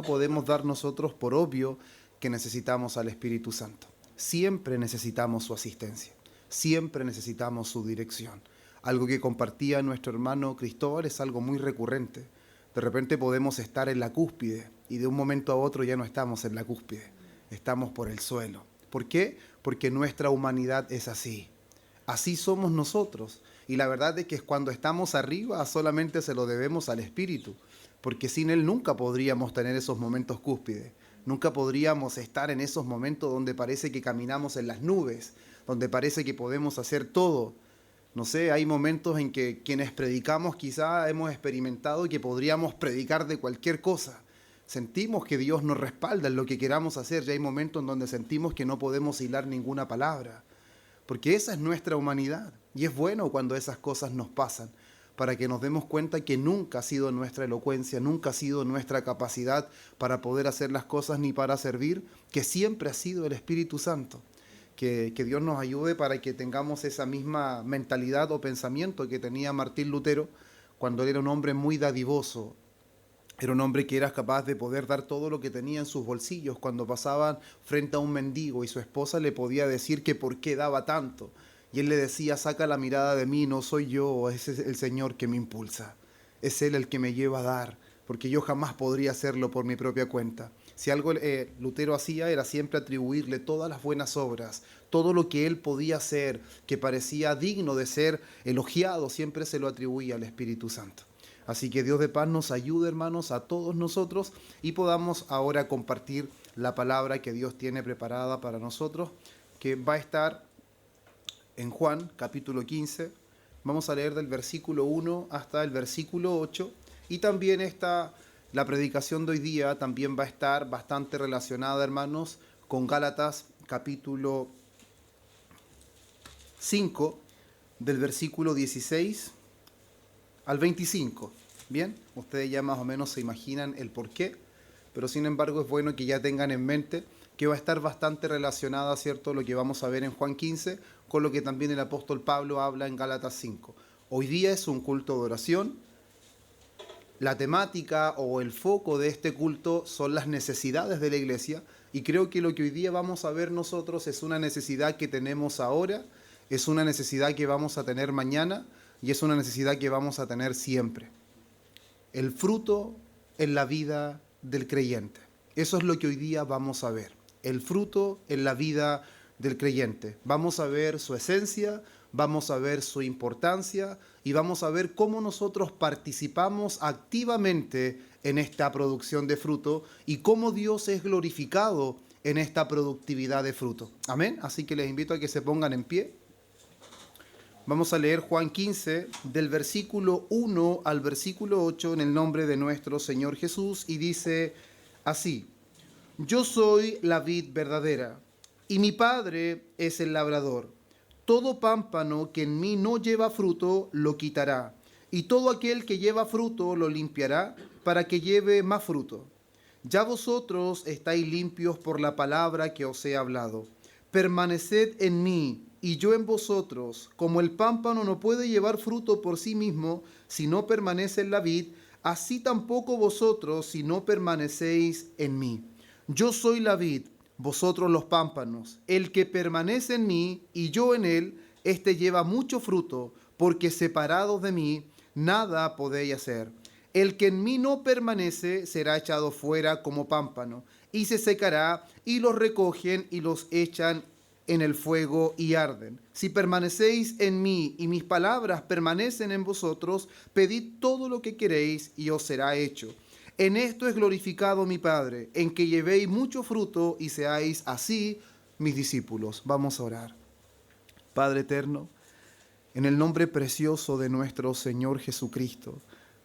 nunca podemos dar nosotros por obvio que necesitamos al Espíritu Santo. Siempre necesitamos su asistencia, siempre necesitamos su dirección. Algo que compartía nuestro hermano Cristóbal es algo muy recurrente. De repente podemos estar en la cúspide y de un momento a otro ya no estamos en la cúspide, estamos por el suelo. ¿Por qué? Porque nuestra humanidad es así. Así somos nosotros. Y la verdad es que cuando estamos arriba solamente se lo debemos al Espíritu, porque sin Él nunca podríamos tener esos momentos cúspides. Nunca podríamos estar en esos momentos donde parece que caminamos en las nubes, donde parece que podemos hacer todo. No sé, hay momentos en que quienes predicamos quizá hemos experimentado que podríamos predicar de cualquier cosa. Sentimos que Dios nos respalda en lo que queramos hacer y hay momentos en donde sentimos que no podemos hilar ninguna palabra. Porque esa es nuestra humanidad y es bueno cuando esas cosas nos pasan, para que nos demos cuenta que nunca ha sido nuestra elocuencia, nunca ha sido nuestra capacidad para poder hacer las cosas ni para servir, que siempre ha sido el Espíritu Santo. Que Dios nos ayude para que tengamos esa misma mentalidad o pensamiento que tenía Martín Lutero cuando él era un hombre muy dadivoso. Era un hombre que era capaz de poder dar todo lo que tenía en sus bolsillos cuando pasaban frente a un mendigo y su esposa le podía decir que por qué daba tanto. Y él le decía, saca la mirada de mí, no soy yo, es el Señor que me impulsa. Es Él el que me lleva a dar, porque yo jamás podría hacerlo por mi propia cuenta. Si algo Lutero hacía era siempre atribuirle todas las buenas obras, todo lo que él podía hacer, que parecía digno de ser elogiado, siempre se lo atribuía al Espíritu Santo. Así que Dios de paz nos ayude, hermanos, a todos nosotros y podamos ahora compartir la palabra que Dios tiene preparada para nosotros, que va a estar en Juan, capítulo 15. Vamos a leer del versículo 1 hasta el versículo 8. Y también la predicación de hoy día también va a estar bastante relacionada, hermanos, con Gálatas, capítulo 5, del versículo 16 al 25. Bien, ustedes ya más o menos se imaginan el porqué, pero sin embargo es bueno que ya tengan en mente que va a estar bastante relacionada, ¿cierto?, lo que vamos a ver en Juan 15 con lo que también el apóstol Pablo habla en Gálatas 5. Hoy día es un culto de oración. La temática o el foco de este culto son las necesidades de la iglesia y creo que lo que hoy día vamos a ver nosotros es una necesidad que tenemos ahora, es una necesidad que vamos a tener mañana y es una necesidad que vamos a tener siempre. El fruto en la vida del creyente. Eso es lo que hoy día vamos a ver. El fruto en la vida del creyente. Vamos a ver su esencia, vamos a ver su importancia y vamos a ver cómo nosotros participamos activamente en esta producción de fruto y cómo Dios es glorificado en esta productividad de fruto. Amén. Así que les invito a que se pongan en pie. Vamos a leer Juan 15 del versículo 1 al versículo 8 en el nombre de nuestro Señor Jesús y dice así: Yo soy la vid verdadera y mi Padre es el labrador. Todo pámpano que en mí no lleva fruto lo quitará, y todo aquel que lleva fruto lo limpiará para que lleve más fruto. Ya vosotros estáis limpios por la palabra que os he hablado. Permaneced en mí y yo en vosotros. Como el pámpano no puede llevar fruto por sí mismo si no permanece en la vid, así tampoco vosotros si no permanecéis en mí. Yo soy la vid, vosotros los pámpanos. El que permanece en mí y yo en él, éste lleva mucho fruto, porque separados de mí nada podéis hacer. El que en mí no permanece será echado fuera como pámpano, y se secará, y los recogen y los echan en el fuego y arden. Si permanecéis en mí y mis palabras permanecen en vosotros, pedid todo lo que queréis y os será hecho. En esto es glorificado mi Padre, en que llevéis mucho fruto y seáis así mis discípulos. Vamos a orar. Padre eterno, en el nombre precioso de nuestro Señor Jesucristo,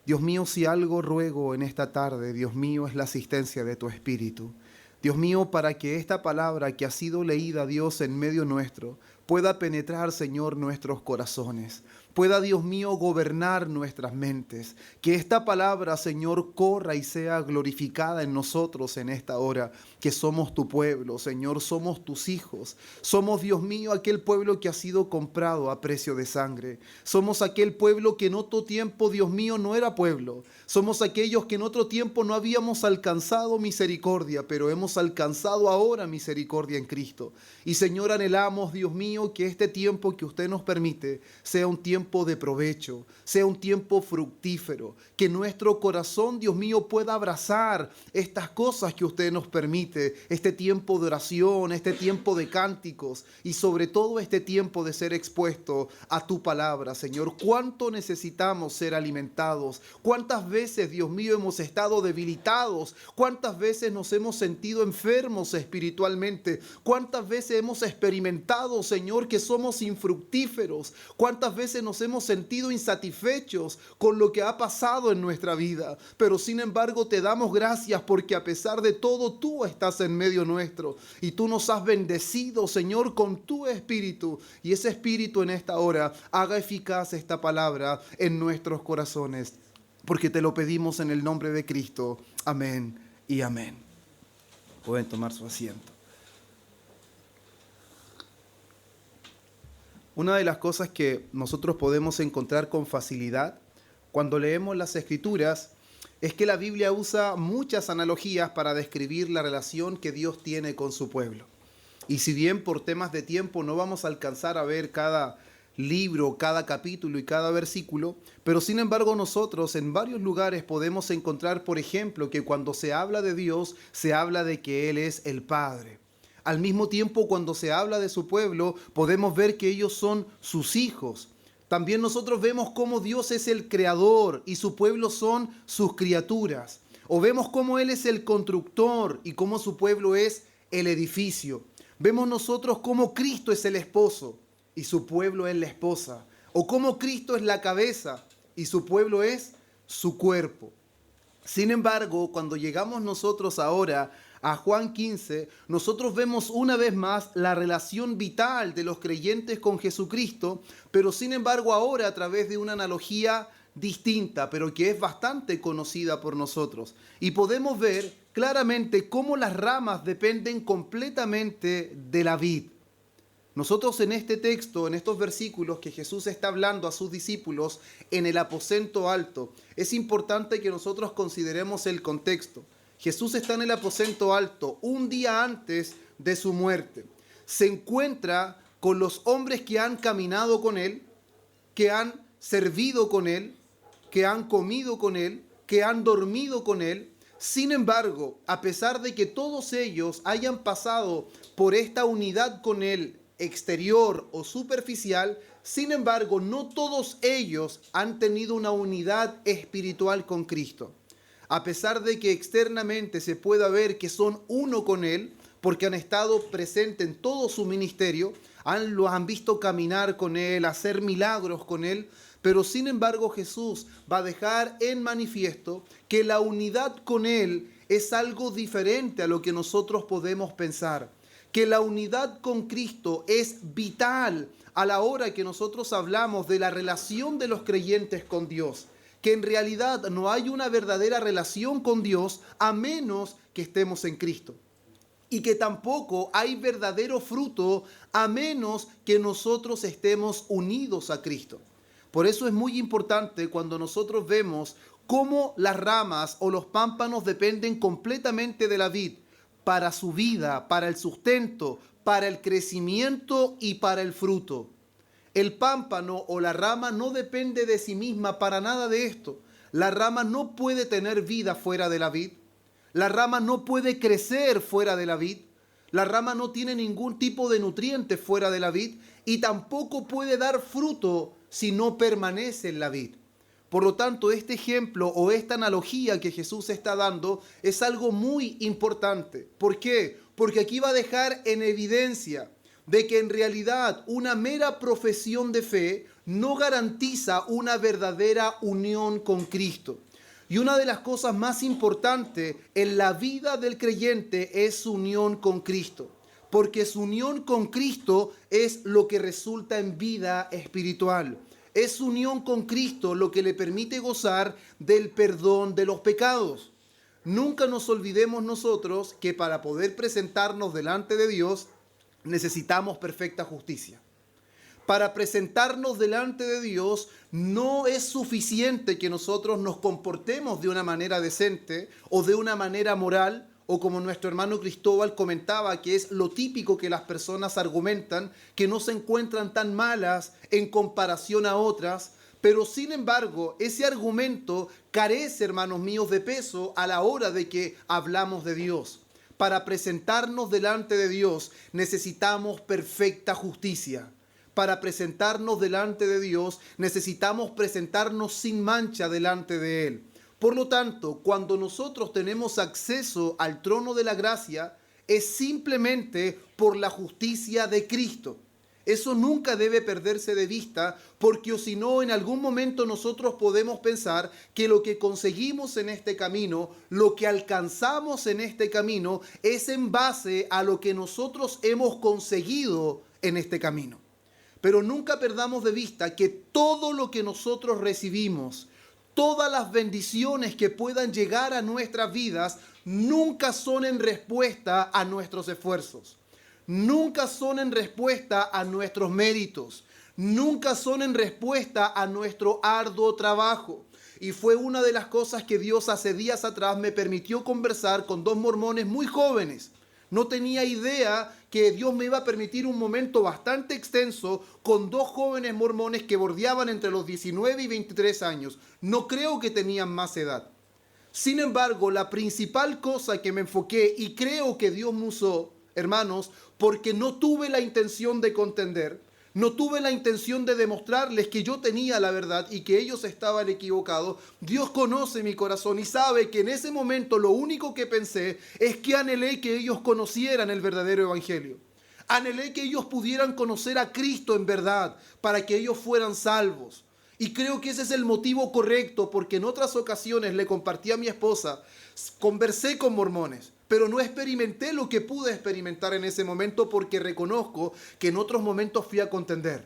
Dios mío, si algo ruego en esta tarde, Dios mío, es la asistencia de tu Espíritu. Dios mío, para que esta palabra que ha sido leída, Dios, en medio nuestro, pueda penetrar, Señor, nuestros corazones. pueda, Dios mío, gobernar nuestras mentes. Que esta palabra, Señor, corra y sea glorificada en nosotros en esta hora, que somos tu pueblo, Señor, somos tus hijos. Somos, Dios mío, aquel pueblo que ha sido comprado a precio de sangre. Somos aquel pueblo que en otro tiempo, Dios mío, no era pueblo. Somos aquellos que en otro tiempo no habíamos alcanzado misericordia, pero hemos alcanzado ahora misericordia en Cristo. Y Señor, anhelamos, Dios mío, que este tiempo que usted nos permite sea un tiempo de provecho, sea un tiempo fructífero, que nuestro corazón, Dios mío, pueda abrazar estas cosas que usted nos permite, este tiempo de oración, este tiempo de cánticos y sobre todo este tiempo de ser expuesto a tu palabra, Señor. ¿Cuánto necesitamos ser alimentados? ¿Cuántas veces, Dios mío, hemos estado debilitados? ¿Cuántas veces nos hemos sentido enfermos espiritualmente? ¿Cuántas veces hemos experimentado, Señor, que somos infructíferos? ¿Cuántas veces nos hemos sentido insatisfechos con lo que ha pasado en nuestra vida? Pero sin embargo te damos gracias porque a pesar de todo tú estás en medio nuestro y tú nos has bendecido, Señor, con tu espíritu, y ese espíritu en esta hora haga eficaz esta palabra en nuestros corazones, porque te lo pedimos en el nombre de Cristo. Amén y amén. Pueden tomar su asiento. Una de las cosas que nosotros podemos encontrar con facilidad cuando leemos las Escrituras es que la Biblia usa muchas analogías para describir la relación que Dios tiene con su pueblo. Y si bien por temas de tiempo no vamos a alcanzar a ver cada libro, cada capítulo y cada versículo, pero sin embargo nosotros en varios lugares podemos encontrar, por ejemplo, que cuando se habla de Dios, se habla de que Él es el Padre. Al mismo tiempo, cuando se habla de su pueblo, podemos ver que ellos son sus hijos. También nosotros vemos cómo Dios es el creador y su pueblo son sus criaturas. O vemos cómo Él es el constructor y cómo su pueblo es el edificio. Vemos nosotros cómo Cristo es el esposo y su pueblo es la esposa. O cómo Cristo es la cabeza y su pueblo es su cuerpo. Sin embargo, cuando llegamos nosotros ahora a Juan 15, nosotros vemos una vez más la relación vital de los creyentes con Jesucristo, pero sin embargo ahora a través de una analogía distinta, pero que es bastante conocida por nosotros. Y podemos ver claramente cómo las ramas dependen completamente de la vid. Nosotros en este texto, en estos versículos que Jesús está hablando a sus discípulos en el aposento alto, es importante que nosotros consideremos el contexto. Jesús está en el aposento alto un día antes de su muerte. Se encuentra con los hombres que han caminado con Él, que han servido con Él, que han comido con Él, que han dormido con Él. Sin embargo, a pesar de que todos ellos hayan pasado por esta unidad con Él, exterior o superficial, sin embargo, no todos ellos han tenido una unidad espiritual con Cristo. A pesar de que externamente se pueda ver que son uno con Él, porque han estado presentes en todo su ministerio, los han visto caminar con Él, hacer milagros con Él, pero sin embargo Jesús va a dejar en manifiesto que la unidad con Él es algo diferente a lo que nosotros podemos pensar. Que la unidad con Cristo es vital a la hora que nosotros hablamos de la relación de los creyentes con Dios. Que en realidad no hay una verdadera relación con Dios a menos que estemos en Cristo. Y que tampoco hay verdadero fruto a menos que nosotros estemos unidos a Cristo. Por eso es muy importante cuando nosotros vemos cómo las ramas o los pámpanos dependen completamente de la vid para su vida, para el sustento, para el crecimiento y para el fruto. El pámpano o la rama no depende de sí misma para nada de esto. La rama no puede tener vida fuera de la vid. La rama no puede crecer fuera de la vid. La rama no tiene ningún tipo de nutriente fuera de la vid y tampoco puede dar fruto si no permanece en la vid. Por lo tanto, este ejemplo o esta analogía que Jesús está dando es algo muy importante. ¿Por qué? Porque aquí va a dejar en evidencia de que en realidad una mera profesión de fe no garantiza una verdadera unión con Cristo. Y una de las cosas más importantes en la vida del creyente es su unión con Cristo. Porque su unión con Cristo es lo que resulta en vida espiritual. Es su unión con Cristo lo que le permite gozar del perdón de los pecados. Nunca nos olvidemos nosotros que para poder presentarnos delante de Dios necesitamos perfecta justicia. Para presentarnos delante de Dios no es suficiente que nosotros nos comportemos de una manera decente o de una manera moral, o como nuestro hermano Cristóbal comentaba, que es lo típico que las personas argumentan, que no se encuentran tan malas en comparación a otras, pero sin embargo ese argumento carece, hermanos míos, de peso a la hora de que hablamos de Dios. Para presentarnos delante de Dios necesitamos perfecta justicia. Para presentarnos delante de Dios necesitamos presentarnos sin mancha delante de Él. Por lo tanto, cuando nosotros tenemos acceso al trono de la gracia, es simplemente por la justicia de Cristo. Eso nunca debe perderse de vista, porque o si no, en algún momento nosotros podemos pensar que lo que conseguimos en este camino, lo que alcanzamos en este camino, es en base a lo que nosotros hemos conseguido en este camino. Pero nunca perdamos de vista que todo lo que nosotros recibimos, todas las bendiciones que puedan llegar a nuestras vidas, nunca son en respuesta a nuestros esfuerzos. Nunca son en respuesta a nuestros méritos. Nunca son en respuesta a nuestro arduo trabajo. Y fue una de las cosas que Dios hace días atrás me permitió conversar con dos mormones muy jóvenes. No tenía idea que Dios me iba a permitir un momento bastante extenso con dos jóvenes mormones que bordeaban entre los 19 y 23 años. No creo que tenían más edad. Sin embargo, la principal cosa que me enfoqué, y creo que Dios me usó, hermanos, porque no tuve la intención de contender, no tuve la intención de demostrarles que yo tenía la verdad y que ellos estaban equivocados. Dios conoce mi corazón y sabe que en ese momento lo único que pensé es que anhelé que ellos conocieran el verdadero evangelio. Anhelé que ellos pudieran conocer a Cristo en verdad para que ellos fueran salvos. Y creo que ese es el motivo correcto, porque en otras ocasiones le compartí a mi esposa, conversé con mormones, pero no experimenté lo que pude experimentar en ese momento, porque reconozco que en otros momentos fui a contender.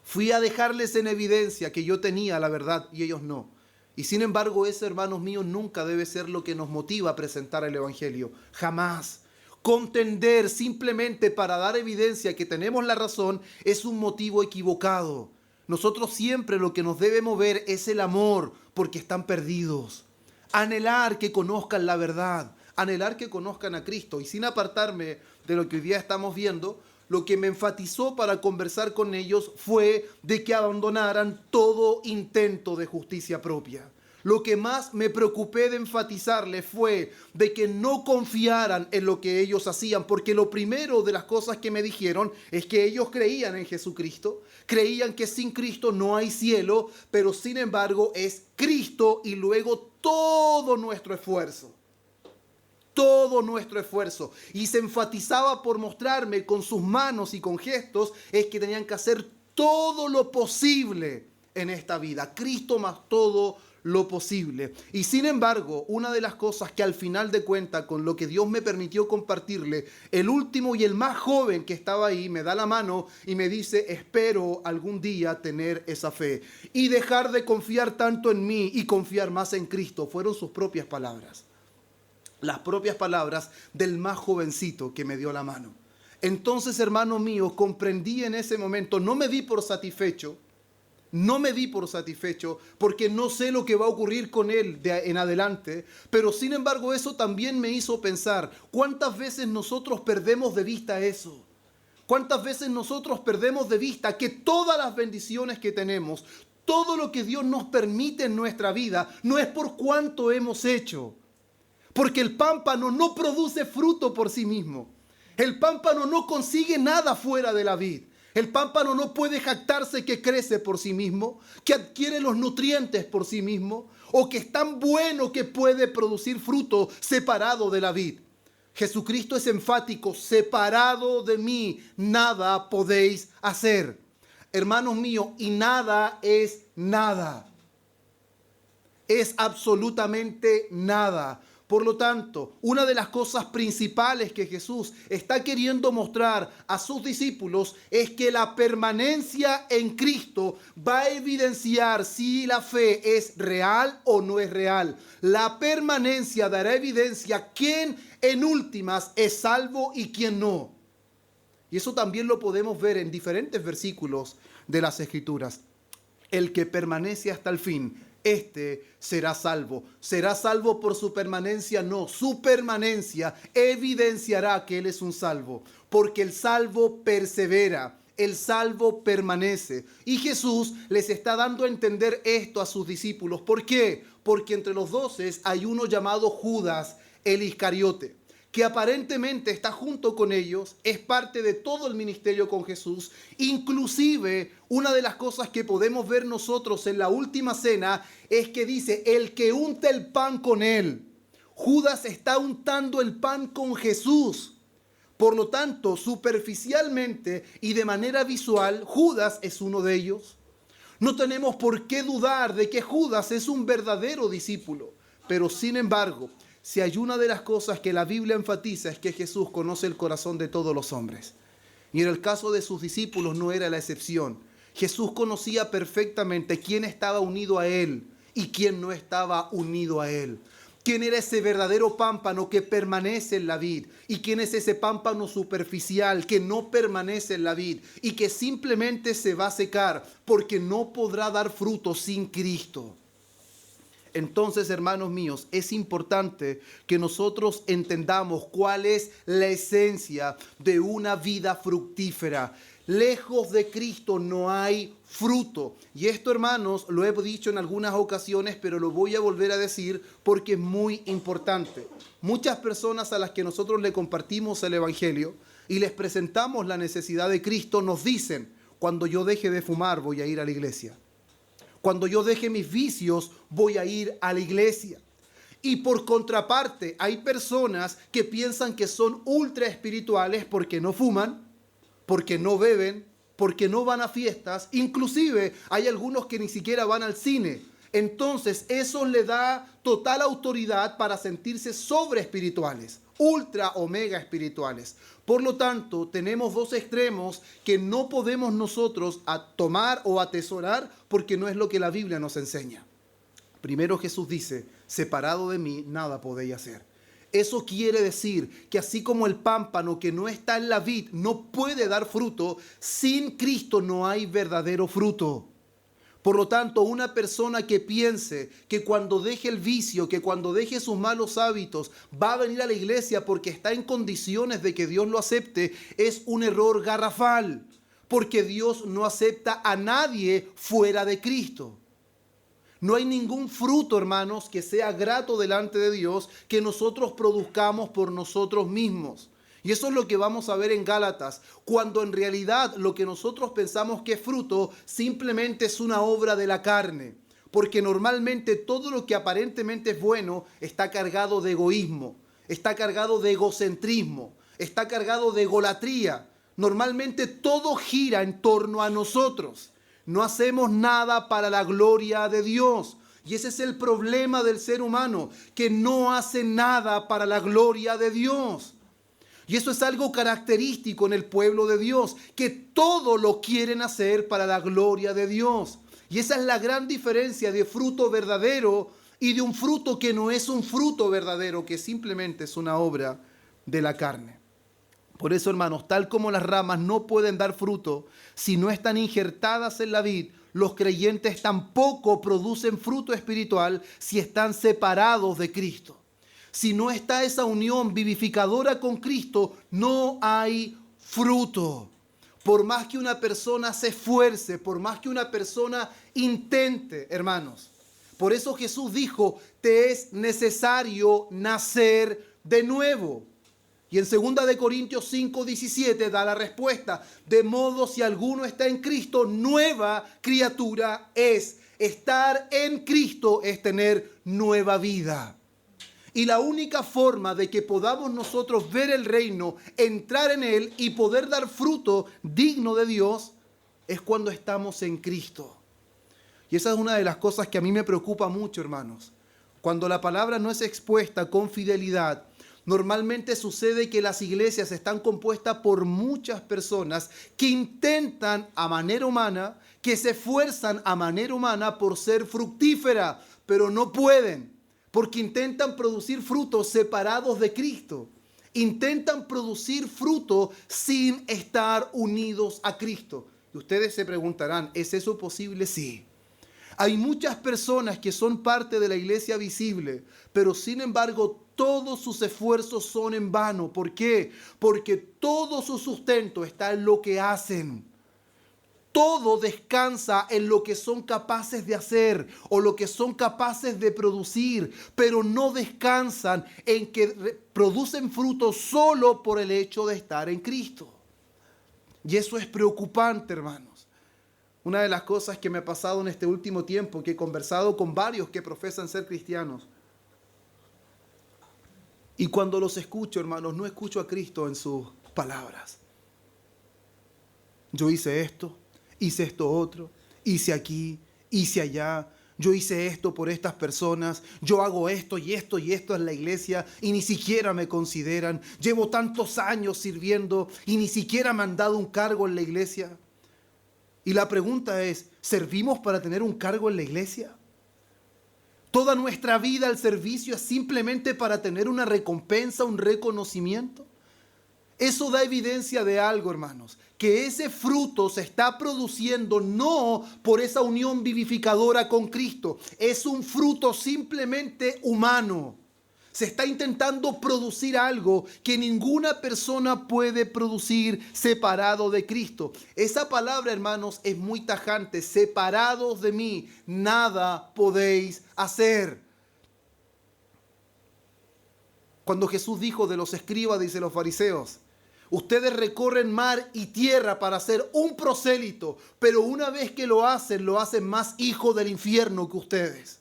Fui a dejarles en evidencia que yo tenía la verdad y ellos no. Y sin embargo, ese, hermanos míos, nunca debe ser lo que nos motiva a presentar el evangelio. Jamás. Contender simplemente para dar evidencia que tenemos la razón es un motivo equivocado. Nosotros siempre lo que nos debe mover es el amor, porque están perdidos. Anhelar que conozcan la verdad, anhelar que conozcan a Cristo. Y sin apartarme de lo que hoy día estamos viendo, lo que me enfatizó para conversar con ellos fue de que abandonaran todo intento de justicia propia. Lo que más me preocupé de enfatizarles fue de que no confiaran en lo que ellos hacían, porque lo primero de las cosas que me dijeron es que ellos creían en Jesucristo, creían que sin Cristo no hay cielo, pero sin embargo es Cristo y luego todo nuestro esfuerzo. Todo nuestro esfuerzo. Y se enfatizaba por mostrarme con sus manos y con gestos es que tenían que hacer todo lo posible en esta vida. Cristo más todo lo posible. Y sin embargo, una de las cosas que al final de cuentas, con lo que Dios me permitió compartirle, el último y el más joven que estaba ahí me da la mano y me dice: espero algún día tener esa fe y dejar de confiar tanto en mí y confiar más en Cristo. Fueron sus propias palabras. Las propias palabras del más jovencito que me dio la mano. Entonces, hermano mío, comprendí en ese momento, no me di por satisfecho, porque no sé lo que va a ocurrir con él en adelante, pero sin embargo eso también me hizo pensar, ¿cuántas veces nosotros perdemos de vista eso? ¿Cuántas veces nosotros perdemos de vista que todas las bendiciones que tenemos, todo lo que Dios nos permite en nuestra vida, no es por cuánto hemos hecho? Porque el pámpano no produce fruto por sí mismo. El pámpano no consigue nada fuera de la vid. El pámpano no puede jactarse que crece por sí mismo, que adquiere los nutrientes por sí mismo, o que es tan bueno que puede producir fruto separado de la vid. Jesucristo es enfático: separado de mí, nada podéis hacer. Hermanos míos, y nada es nada. Es absolutamente nada. Por lo tanto, una de las cosas principales que Jesús está queriendo mostrar a sus discípulos es que la permanencia en Cristo va a evidenciar si la fe es real o no es real. La permanencia dará evidencia quién en últimas es salvo y quién no. Y eso también lo podemos ver en diferentes versículos de las Escrituras. El que permanece hasta el fin, este será salvo. ¿Será salvo por su permanencia? No, su permanencia evidenciará que él es un salvo, porque el salvo persevera, el salvo permanece. Y Jesús les está dando a entender esto a sus discípulos. ¿Por qué? Porque entre los 12 hay uno llamado Judas el Iscariote, que aparentemente está junto con ellos, es parte de todo el ministerio con Jesús. Inclusive, una de las cosas que podemos ver nosotros en la última cena es que dice, el que unta el pan con él. Judas está untando el pan con Jesús. Por lo tanto, superficialmente y de manera visual, Judas es uno de ellos. No tenemos por qué dudar de que Judas es un verdadero discípulo, pero sin embargo, si hay una de las cosas que la Biblia enfatiza es que Jesús conoce el corazón de todos los hombres. Y en el caso de sus discípulos no era la excepción. Jesús conocía perfectamente quién estaba unido a él y quién no estaba unido a él. Quién era ese verdadero pámpano que permanece en la vid y quién es ese pámpano superficial que no permanece en la vid y que simplemente se va a secar porque no podrá dar fruto sin Cristo. Entonces, hermanos míos, es importante que nosotros entendamos cuál es la esencia de una vida fructífera. Lejos de Cristo no hay fruto. Y esto, hermanos, lo he dicho en algunas ocasiones, pero lo voy a volver a decir porque es muy importante. Muchas personas a las que nosotros le compartimos el Evangelio y les presentamos la necesidad de Cristo nos dicen, cuando yo deje de fumar voy a ir a la iglesia. Cuando yo deje mis vicios, voy a ir a la iglesia. Y por contraparte, hay personas que piensan que son ultra espirituales porque no fuman, porque no beben, porque no van a fiestas. Inclusive hay algunos que ni siquiera van al cine. Entonces eso le da total autoridad para sentirse sobre espirituales, ultra o mega espirituales. Por lo tanto, tenemos dos extremos que no podemos nosotros tomar o atesorar porque no es lo que la Biblia nos enseña. Primero Jesús dice, separado de mí, nada podéis hacer. Eso quiere decir que así como el pámpano que no está en la vid no puede dar fruto, sin Cristo no hay verdadero fruto. Por lo tanto, una persona que piense que cuando deje el vicio, que cuando deje sus malos hábitos, va a venir a la iglesia porque está en condiciones de que Dios lo acepte, es un error garrafal. Porque Dios no acepta a nadie fuera de Cristo. No hay ningún fruto, hermanos, que sea grato delante de Dios que nosotros produzcamos por nosotros mismos. Y eso es lo que vamos a ver en Gálatas, cuando en realidad lo que nosotros pensamos que es fruto simplemente es una obra de la carne. Porque normalmente todo lo que aparentemente es bueno está cargado de egoísmo, está cargado de egocentrismo, está cargado de egolatría. Normalmente todo gira en torno a nosotros. No hacemos nada para la gloria de Dios. Y ese es el problema del ser humano, que no hace nada para la gloria de Dios. Y eso es algo característico en el pueblo de Dios, que todo lo quieren hacer para la gloria de Dios. Y esa es la gran diferencia de fruto verdadero y de un fruto que no es un fruto verdadero, que simplemente es una obra de la carne. Por eso, hermanos, tal como las ramas no pueden dar fruto si no están injertadas en la vid, los creyentes tampoco producen fruto espiritual si están separados de Cristo. Si no está esa unión vivificadora con Cristo, no hay fruto. Por más que una persona se esfuerce, por más que una persona intente, hermanos. Por eso Jesús dijo, te es necesario nacer de nuevo. Y en 2 de Corintios 5:17 da la respuesta. De modo, si alguno está en Cristo, nueva criatura es. Estar en Cristo es tener nueva vida. Y la única forma de que podamos nosotros ver el reino, entrar en él y poder dar fruto digno de Dios es cuando estamos en Cristo. Y esa es una de las cosas que a mí me preocupa mucho, hermanos. Cuando la palabra no es expuesta con fidelidad, normalmente sucede que las iglesias están compuestas por muchas personas que intentan a manera humana, que se esfuerzan a manera humana por ser fructífera, pero no pueden, porque intentan producir frutos separados de Cristo. Intentan producir fruto sin estar unidos a Cristo. Y ustedes se preguntarán, ¿es eso posible? Sí. Hay muchas personas que son parte de la iglesia visible, pero sin embargo todos sus esfuerzos son en vano. ¿Por qué? Porque todo su sustento está en lo que hacen. Todo descansa en lo que son capaces de hacer o lo que son capaces de producir, pero no descansan en que producen frutos solo por el hecho de estar en Cristo. Y eso es preocupante, hermanos. Una de las cosas que me ha pasado en este último tiempo, que he conversado con varios que profesan ser cristianos, y cuando los escucho, hermanos, no escucho a Cristo en sus palabras. Yo hice esto otro, hice aquí, hice allá, yo hice esto por estas personas, yo hago esto y esto y esto en la iglesia y ni siquiera me consideran, llevo tantos años sirviendo y ni siquiera me han dado un cargo en la iglesia. Y la pregunta es, ¿servimos para tener un cargo en la iglesia? ¿Toda nuestra vida al servicio es simplemente para tener una recompensa, un reconocimiento? Eso da evidencia de algo, hermanos, que ese fruto se está produciendo no por esa unión vivificadora con Cristo, es un fruto simplemente humano. Se está intentando producir algo que ninguna persona puede producir separado de Cristo. Esa palabra, hermanos, es muy tajante. Separados de mí, nada podéis hacer. Cuando Jesús dijo de los escribas y de los fariseos, ustedes recorren mar y tierra para ser un prosélito, pero una vez que lo hacen más hijo del infierno que ustedes.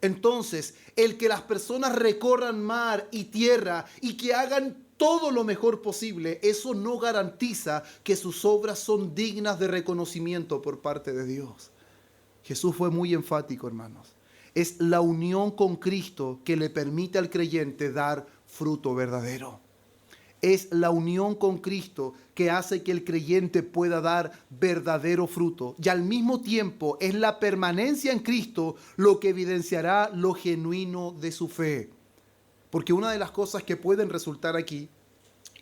Entonces, el que las personas recorran mar y tierra y que hagan todo lo mejor posible, eso no garantiza que sus obras son dignas de reconocimiento por parte de Dios. Jesús fue muy enfático, hermanos. Es la unión con Cristo que le permite al creyente dar fruto verdadero. Es la unión con Cristo que hace que el creyente pueda dar verdadero fruto. Y al mismo tiempo es la permanencia en Cristo lo que evidenciará lo genuino de su fe. Porque una de las cosas que pueden resultar aquí,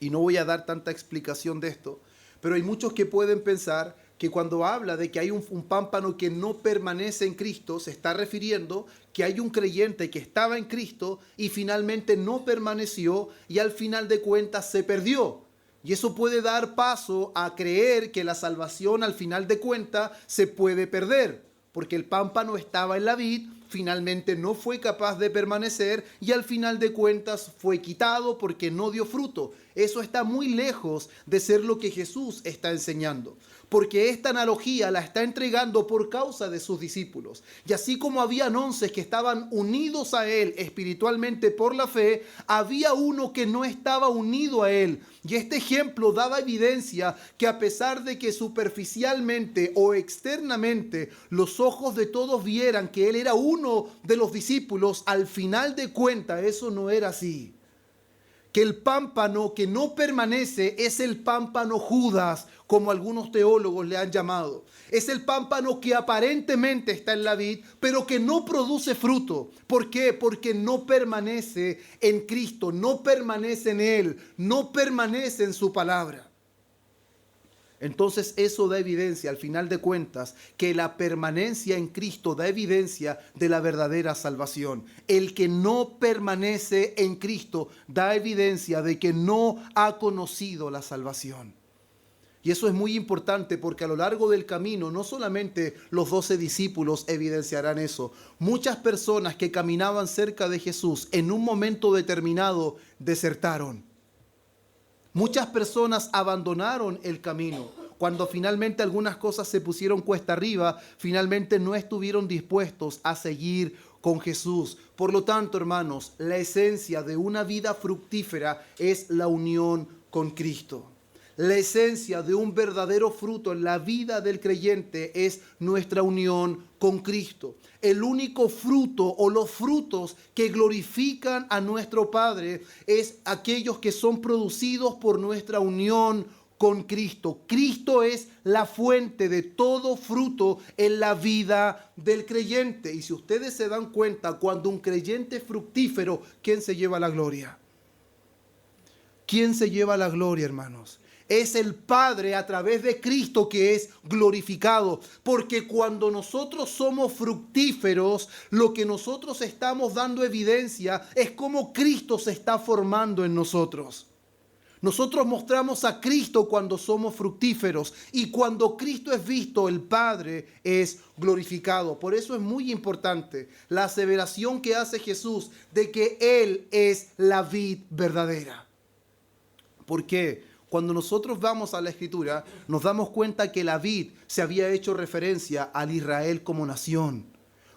y no voy a dar tanta explicación de esto, pero hay muchos que pueden pensar que cuando habla de que hay un pámpano que no permanece en Cristo, se está refiriendo que hay un creyente que estaba en Cristo y finalmente no permaneció y al final de cuentas se perdió. Y eso puede dar paso a creer que la salvación al final de cuentas se puede perder, porque el pámpano estaba en la vid, finalmente no fue capaz de permanecer y al final de cuentas fue quitado porque no dio fruto. Eso está muy lejos de ser lo que Jesús está enseñando, porque esta analogía la está entregando por causa de sus discípulos. Y así como habían 11 que estaban unidos a Él espiritualmente por la fe, había uno que no estaba unido a Él. Y este ejemplo daba evidencia que a pesar de que superficialmente o externamente los ojos de todos vieran que Él era uno de los discípulos, al final de cuentas eso no era así. Que el pámpano que no permanece es el pámpano Judas, como algunos teólogos le han llamado. Es el pámpano que aparentemente está en la vid, pero que no produce fruto. ¿Por qué? Porque no permanece en Cristo, no permanece en Él, no permanece en su palabra. Entonces eso da evidencia, al final de cuentas, que la permanencia en Cristo da evidencia de la verdadera salvación. El que no permanece en Cristo da evidencia de que no ha conocido la salvación. Y eso es muy importante porque a lo largo del camino no solamente los 12 discípulos evidenciarán eso. Muchas personas que caminaban cerca de Jesús en un momento determinado desertaron. Muchas personas abandonaron el camino. Cuando finalmente algunas cosas se pusieron cuesta arriba, finalmente no estuvieron dispuestos a seguir con Jesús. Por lo tanto, hermanos, la esencia de una vida fructífera es la unión con Cristo. La esencia de un verdadero fruto en la vida del creyente es nuestra unión con Cristo. El único fruto o los frutos que glorifican a nuestro Padre es aquellos que son producidos por nuestra unión con Cristo. Cristo es la fuente de todo fruto en la vida del creyente. Y si ustedes se dan cuenta, cuando un creyente es fructífero, ¿quién se lleva la gloria? ¿Quién se lleva la gloria, hermanos? Es el Padre a través de Cristo que es glorificado. Porque cuando nosotros somos fructíferos, lo que nosotros estamos dando evidencia es cómo Cristo se está formando en nosotros. Nosotros mostramos a Cristo cuando somos fructíferos, y cuando Cristo es visto, el Padre es glorificado. Por eso es muy importante la aseveración que hace Jesús de que Él es la vid verdadera. ¿Por qué? Cuando nosotros vamos a la Escritura, nos damos cuenta que la vid se había hecho referencia al Israel como nación.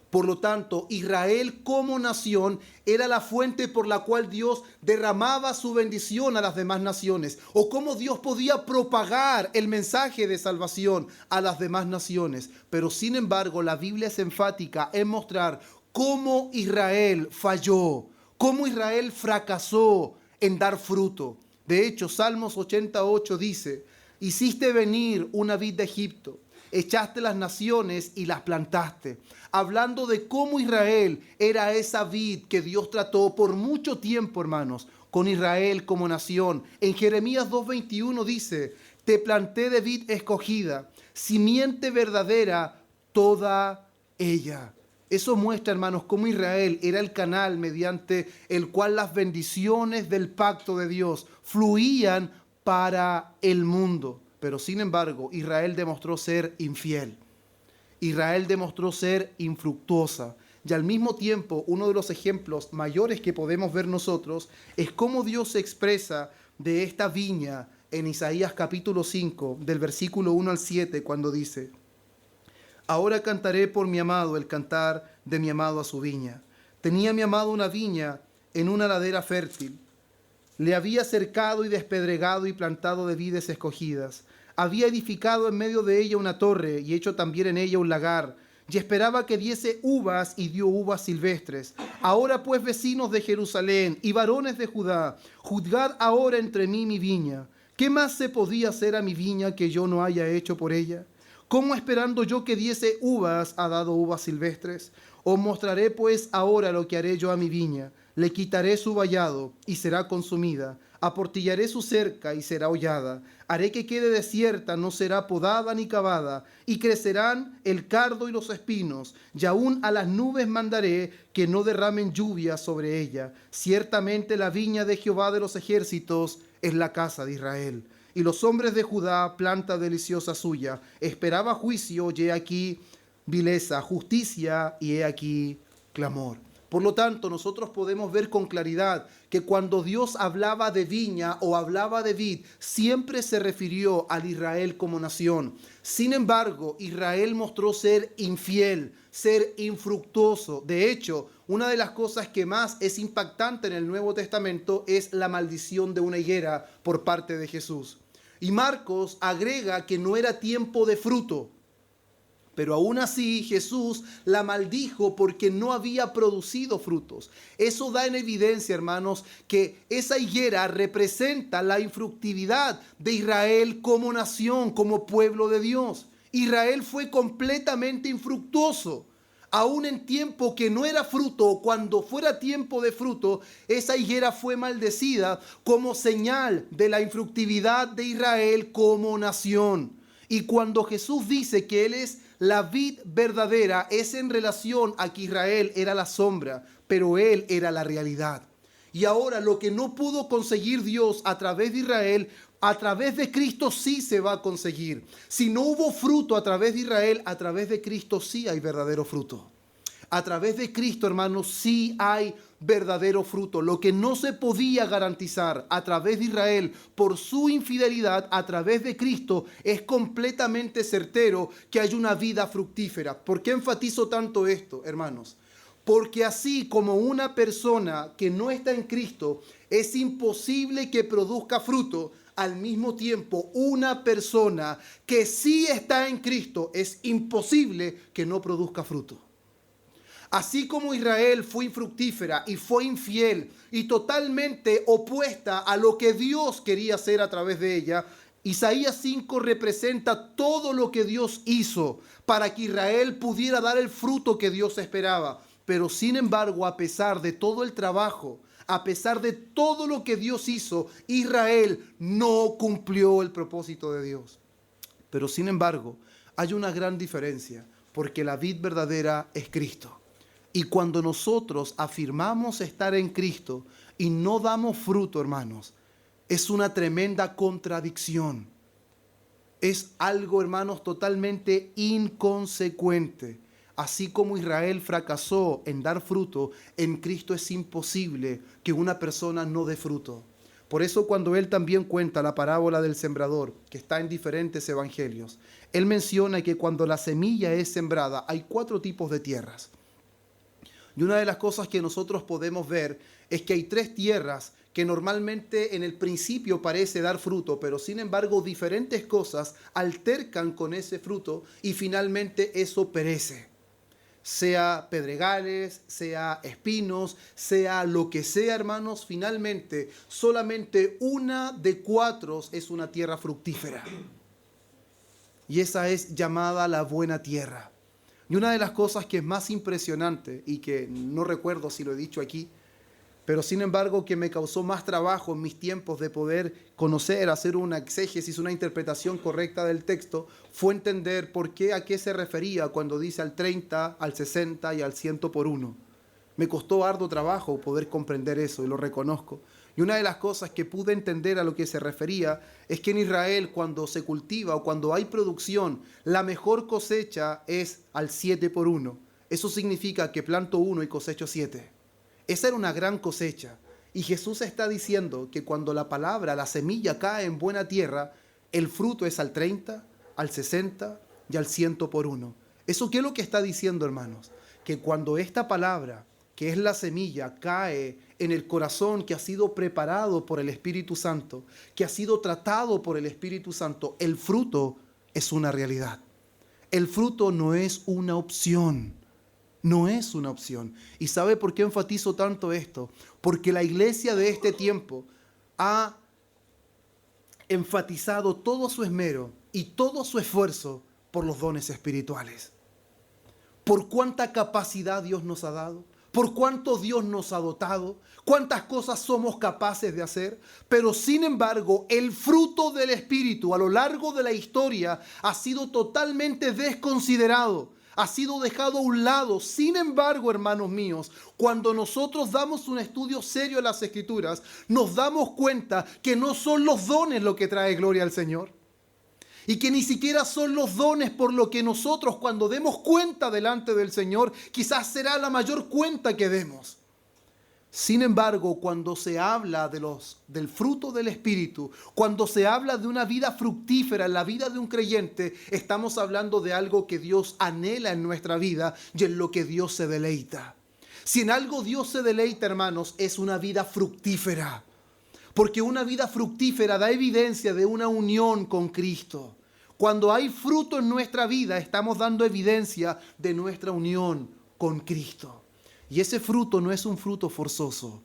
Por lo tanto, Israel como nación era la fuente por la cual Dios derramaba su bendición a las demás naciones, o cómo Dios podía propagar el mensaje de salvación a las demás naciones. Pero sin embargo, la Biblia es enfática en mostrar cómo Israel falló, cómo Israel fracasó en dar fruto. De hecho, Salmos 88 dice: hiciste venir una vid de Egipto, echaste las naciones y las plantaste. Hablando de cómo Israel era esa vid que Dios trató por mucho tiempo, hermanos, con Israel como nación. En Jeremías 2:21 dice: te planté de vid escogida, simiente verdadera toda ella. Eso muestra, hermanos, cómo Israel era el canal mediante el cual las bendiciones del pacto de Dios fluían para el mundo. Pero sin embargo, Israel demostró ser infiel. Israel demostró ser infructuosa. Y al mismo tiempo, uno de los ejemplos mayores que podemos ver nosotros es cómo Dios se expresa de esta viña en Isaías capítulo 5, del versículo 1 al 7, cuando dice: ahora cantaré por mi amado el cantar de mi amado a su viña. Tenía mi amado una viña en una ladera fértil. Le había cercado y despedregado y plantado de vides escogidas. Había edificado en medio de ella una torre y hecho también en ella un lagar. Y esperaba que diese uvas, y dio uvas silvestres. Ahora pues, vecinos de Jerusalén y varones de Judá, juzgad ahora entre mí mi viña. ¿Qué más se podía hacer a mi viña que yo no haya hecho por ella? ¿Cómo esperando yo que diese uvas ha dado uvas silvestres? Os mostraré pues ahora lo que haré yo a mi viña. Le quitaré su vallado y será consumida. Aportillaré su cerca y será hollada. Haré que quede desierta, no será podada ni cavada. Y crecerán el cardo y los espinos. Y aún a las nubes mandaré que no derramen lluvia sobre ella. Ciertamente la viña de Jehová de los ejércitos es la casa de Israel. Y los hombres de Judá, planta deliciosa suya. Esperaba juicio, y he aquí vileza, justicia, y he aquí clamor. Por lo tanto, nosotros podemos ver con claridad que cuando Dios hablaba de viña o hablaba de vid, siempre se refirió al Israel como nación. Sin embargo, Israel mostró ser infiel, ser infructuoso. De hecho, una de las cosas que más es impactante en el Nuevo Testamento es la maldición de una higuera por parte de Jesús. Y Marcos agrega que no era tiempo de fruto. Pero aún así Jesús la maldijo porque no había producido frutos. Eso da en evidencia, hermanos, que esa higuera representa la infructividad de Israel como nación, como pueblo de Dios. Israel fue completamente infructuoso. Aún en tiempo que no era fruto, cuando fuera tiempo de fruto, esa higuera fue maldecida como señal de la infructividad de Israel como nación. Y cuando Jesús dice que Él es la vid verdadera, es en relación a que Israel era la sombra, pero Él era la realidad. Y ahora lo que no pudo conseguir Dios a través de Israel, a través de Cristo sí se va a conseguir. Si no hubo fruto a través de Israel, a través de Cristo sí hay verdadero fruto. A través de Cristo, hermanos, sí hay verdadero fruto. Lo que no se podía garantizar a través de Israel por su infidelidad, a través de Cristo es completamente certero que hay una vida fructífera. ¿Por qué enfatizo tanto esto, hermanos? Porque así como una persona que no está en Cristo es imposible que produzca fruto, al mismo tiempo una persona que sí está en Cristo, es imposible que no produzca fruto. Así como Israel fue infructífera y fue infiel y totalmente opuesta a lo que Dios quería hacer a través de ella, Isaías 5 representa todo lo que Dios hizo para que Israel pudiera dar el fruto que Dios esperaba. Pero sin embargo, a pesar de todo el trabajo, a pesar de todo lo que Dios hizo, Israel no cumplió el propósito de Dios. Pero sin embargo, hay una gran diferencia, porque la vid verdadera es Cristo. Y cuando nosotros afirmamos estar en Cristo y no damos fruto, hermanos, es una tremenda contradicción. Es algo, hermanos, totalmente inconsecuente. Así como Israel fracasó en dar fruto, en Cristo es imposible que una persona no dé fruto. Por eso cuando él también cuenta la parábola del sembrador, que está en diferentes evangelios, él menciona que cuando la semilla es sembrada hay 4 tipos de tierras. Y una de las cosas que nosotros podemos ver es que hay 3 tierras que normalmente en el principio parece dar fruto, pero sin embargo diferentes cosas altercan con ese fruto y finalmente eso perece. Sea pedregales, sea espinos, sea lo que sea, hermanos, finalmente solamente una de 4 es una tierra fructífera. Y esa es llamada la buena tierra. Y una de las cosas que es más impresionante, y que no recuerdo si lo he dicho aquí, pero sin embargo que me causó más trabajo en mis tiempos de poder conocer, hacer una exégesis, una interpretación correcta del texto, fue entender por qué, a qué se refería cuando dice al 30, al 60 y al 100 por 1. Me costó arduo trabajo poder comprender eso y lo reconozco. Y una de las cosas que pude entender a lo que se refería es que en Israel cuando se cultiva o cuando hay producción, la mejor cosecha es al 7 por 1. Eso significa que planto 1 y cosecho 7. Esa era una gran cosecha. Y Jesús está diciendo que cuando la palabra, la semilla cae en buena tierra, el fruto es al 30, al 60 y al 100 por 1. ¿Eso qué es lo que está diciendo, hermanos? Que cuando esta palabra, que es la semilla, cae en el corazón que ha sido preparado por el Espíritu Santo, que ha sido tratado por el Espíritu Santo, el fruto es una realidad. El fruto no es una opción. No es una opción. ¿Y sabe por qué enfatizo tanto esto? Porque la iglesia de este tiempo ha enfatizado todo su esmero y todo su esfuerzo por los dones espirituales. Por cuánta capacidad Dios nos ha dado, por cuánto Dios nos ha dotado, cuántas cosas somos capaces de hacer, pero sin embargo el fruto del Espíritu a lo largo de la historia ha sido totalmente desconsiderado. Ha sido dejado a un lado. Sin embargo, hermanos míos, cuando nosotros damos un estudio serio a las Escrituras, nos damos cuenta que no son los dones lo que trae gloria al Señor. Y que ni siquiera son los dones por lo que nosotros cuando demos cuenta delante del Señor, quizás será la mayor cuenta que demos. Sin embargo, cuando se habla del fruto del Espíritu, cuando se habla de una vida fructífera en la vida de un creyente, estamos hablando de algo que Dios anhela en nuestra vida y en lo que Dios se deleita. Si en algo Dios se deleita, hermanos, es una vida fructífera. Porque una vida fructífera da evidencia de una unión con Cristo. Cuando hay fruto en nuestra vida, estamos dando evidencia de nuestra unión con Cristo. Y ese fruto no es un fruto forzoso,